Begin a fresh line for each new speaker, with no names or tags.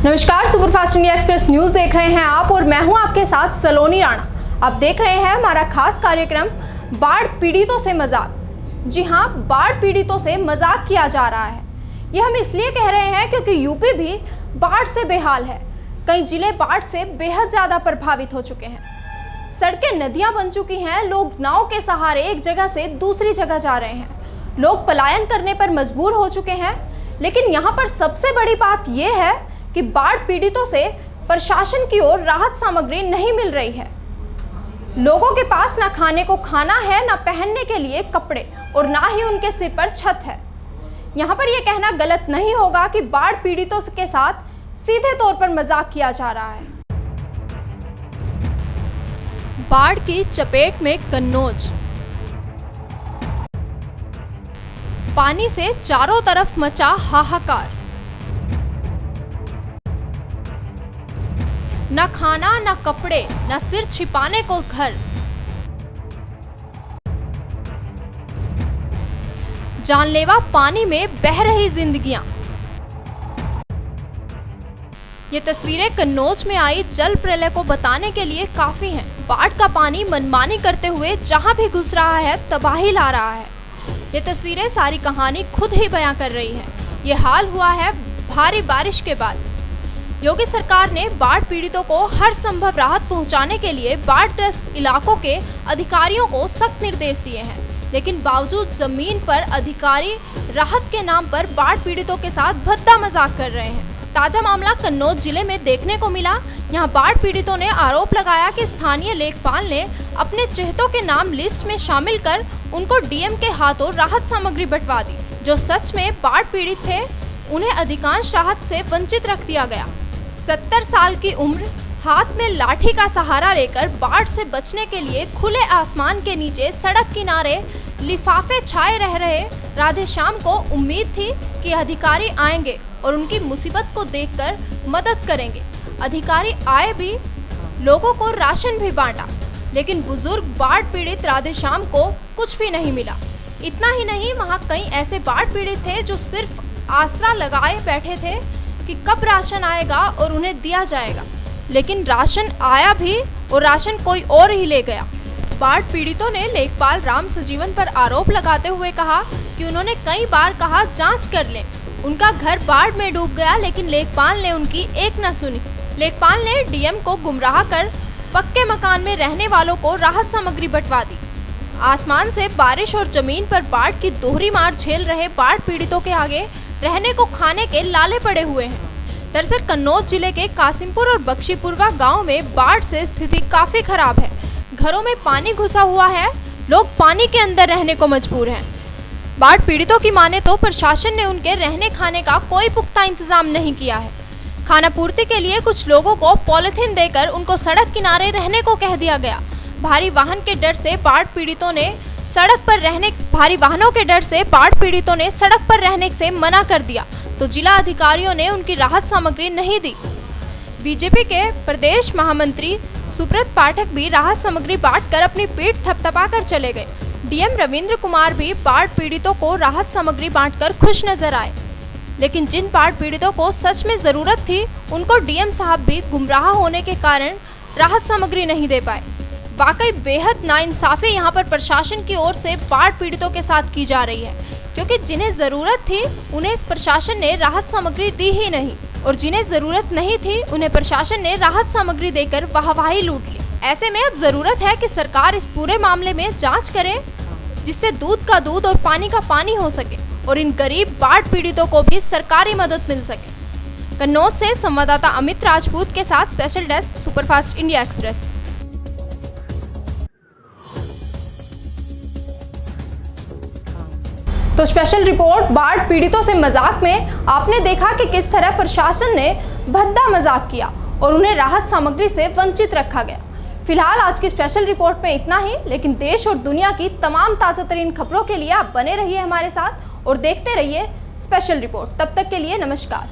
नमस्कार, superfast India express news देख रहे हैं आप और मैं हूं आपके साथ सलोनी राणा। आप देख रहे हैं हमारा खास कार्यक्रम बाढ़ पीड़ितों से मजाक। जी हां, बाढ़ पीड़ितों से मजाक किया जा रहा है। ये हम इसलिए कह रहे हैं क्योंकि यूपी भी बाढ़ से बेहाल है। कई जिले बाढ़ से बेहद ज्यादा प्रभावित हो चुके हैं। सड़कें नदियां बन चुकी हैं। लोग नाव के सहारे एक जगह से दूसरी जगह जा रहे हैं। लोग पलायन करने पर मजबूर हो चुके हैं। लेकिन यहाँ पर सबसे बड़ी बात यह है कि बाढ़ पीड़ितों से प्रशासन की ओर राहत सामग्री नहीं मिल रही है। लोगों के पास ना खाने को खाना है, ना पहनने के लिए कपड़े और ना ही उनके सिर पर छत है। यहाँ पर यह कहना गलत नहीं होगा कि बाढ़ पीड़ितों के साथ सीधे तौर पर मजाक किया जा रहा है। बाढ़ की चपेट में कन्नौज। पानी से चारों तरफ मचा हाहाकार। न खाना, न कपड़े, न सिर छिपाने को घर। जानलेवा पानी में बह रही जिंदगियां। ये तस्वीरें कन्नौज में आई जल प्रलय को बताने के लिए काफी हैं। बाढ़ का पानी मनमानी करते हुए जहां भी घुस रहा है तबाही ला रहा है। ये तस्वीरें सारी कहानी खुद ही बयां कर रही है। ये हाल हुआ है भारी बारिश के बाद। योगी सरकार ने बाढ़ पीड़ितों को हर संभव राहत पहुंचाने के लिए बाढ़ ग्रस्त इलाकों के अधिकारियों को सख्त निर्देश दिए हैं। लेकिन बावजूद जमीन पर अधिकारी राहत के नाम पर बाढ़ पीड़ितों के साथ भद्दा मजाक कर रहे हैं। ताजा मामला कन्नौज जिले में देखने को मिला। यहां बाढ़ पीड़ितों ने आरोप लगाया कि स्थानीय लेखपाल ने अपने चेहतों के नाम लिस्ट में शामिल कर उनको डीएम के हाथों राहत सामग्री बंटवा दी। जो सच में बाढ़ पीड़ित थे उन्हें अधिकांश राहत से वंचित रख दिया गया। 70 साल की उम्र, हाथ में लाठी का सहारा लेकर बाढ़ से बचने के लिए खुले आसमान के नीचे सड़क किनारे लिफाफे छाए रह रहे राधेश्याम को उम्मीद थी कि अधिकारी आएंगे और उनकी मुसीबत को देखकर मदद करेंगे। अधिकारी आए भी, लोगों को राशन भी बांटा, लेकिन बुजुर्ग बाढ़ पीड़ित राधेश्याम को कुछ भी नहीं मिला। इतना ही नहीं, वहाँ कई ऐसे बाढ़ पीड़ित थे जो सिर्फ आसरा लगाए बैठे थे कि कब राशन आएगा और उन्हें दिया जाएगा। लेकिन राशन आया भी और राशन कोई और ही ले गया। बाढ़ पीड़ितों ने लेखपाल राम सजीवन पर आरोप लगाते हुए कहा कि उन्होंने कई बार कहा जांच कर लें। उनका घर बाढ़ में डूब गया, लेकिन लेखपाल ने उनकी एक न सुनी। लेखपाल ने डीएम को गुमराह कर पक्के मकान में रहने वालों को राहत सामग्री बंटवा दी। आसमान से बारिश और जमीन पर बाढ़ की दोहरी मार झेल रहे बाढ़ पीड़ितों के आगे रहने को खाने के लाले पड़े हुए हैं। दरअसल कन्नौज जिले के कासिमपुर और बख्शीपुरवा गांव में बाढ़ से स्थिति काफी खराब है। घरों में पानी घुसा हुआ है। लोग पानी के अंदर रहने को मजबूर हैं। बाढ़ पीड़ितों की माने तो प्रशासन ने उनके रहने खाने का कोई पुख्ता इंतजाम नहीं किया है। खाना पूर्ति के लिए कुछ लोगों को पॉलिथीन देकर उनको सड़क किनारे रहने को कह दिया गया। भारी वाहनों के डर से बाढ़ पीड़ितों ने सड़क पर रहने से मना कर दिया, तो जिला अधिकारियों ने उनकी राहत सामग्री नहीं दी। बीजेपी के प्रदेश महामंत्री सुब्रत पाठक भी राहत सामग्री बांटकर अपनी पीठ थपथपाकर चले गए। डीएम रविंद्र कुमार भी बाढ़ पीड़ितों को राहत सामग्री बांटकर खुश नजर आए। लेकिन जिन बाढ़ पीड़ितों को सच में जरूरत थी उनको डीएम साहब भी गुमराह होने के कारण राहत सामग्री नहीं दे पाए। वाकई बेहद नाइंसाफी यहाँ पर प्रशासन की ओर से बाढ़ पीड़ितों के साथ की जा रही है, क्योंकि जिन्हें जरूरत थी उन्हें इस प्रशासन ने राहत सामग्री दी ही नहीं, और जिन्हें जरूरत नहीं थी उन्हें प्रशासन ने राहत सामग्री देकर वाहवाही लूट ली। ऐसे में अब जरूरत है कि सरकार इस पूरे मामले में जांच करे, जिससे दूध का दूध और पानी का पानी हो सके और इन गरीब बाढ़ पीड़ितों को भी सरकारी मदद मिल सके। कन्नौज से संवाददाता अमित राजपूत के साथ special desk, superfast India express. तो स्पेशल रिपोर्ट बाढ़ पीड़ितों से मजाक में आपने देखा कि किस तरह प्रशासन ने भद्दा मजाक किया और उन्हें राहत सामग्री से वंचित रखा गया। फिलहाल आज की स्पेशल रिपोर्ट में इतना ही, लेकिन देश और दुनिया की तमाम ताज़ा तरीन खबरों के लिए आप बने रहिए हमारे साथ और देखते रहिए स्पेशल रिपोर्ट। तब तक के लिए नमस्कार।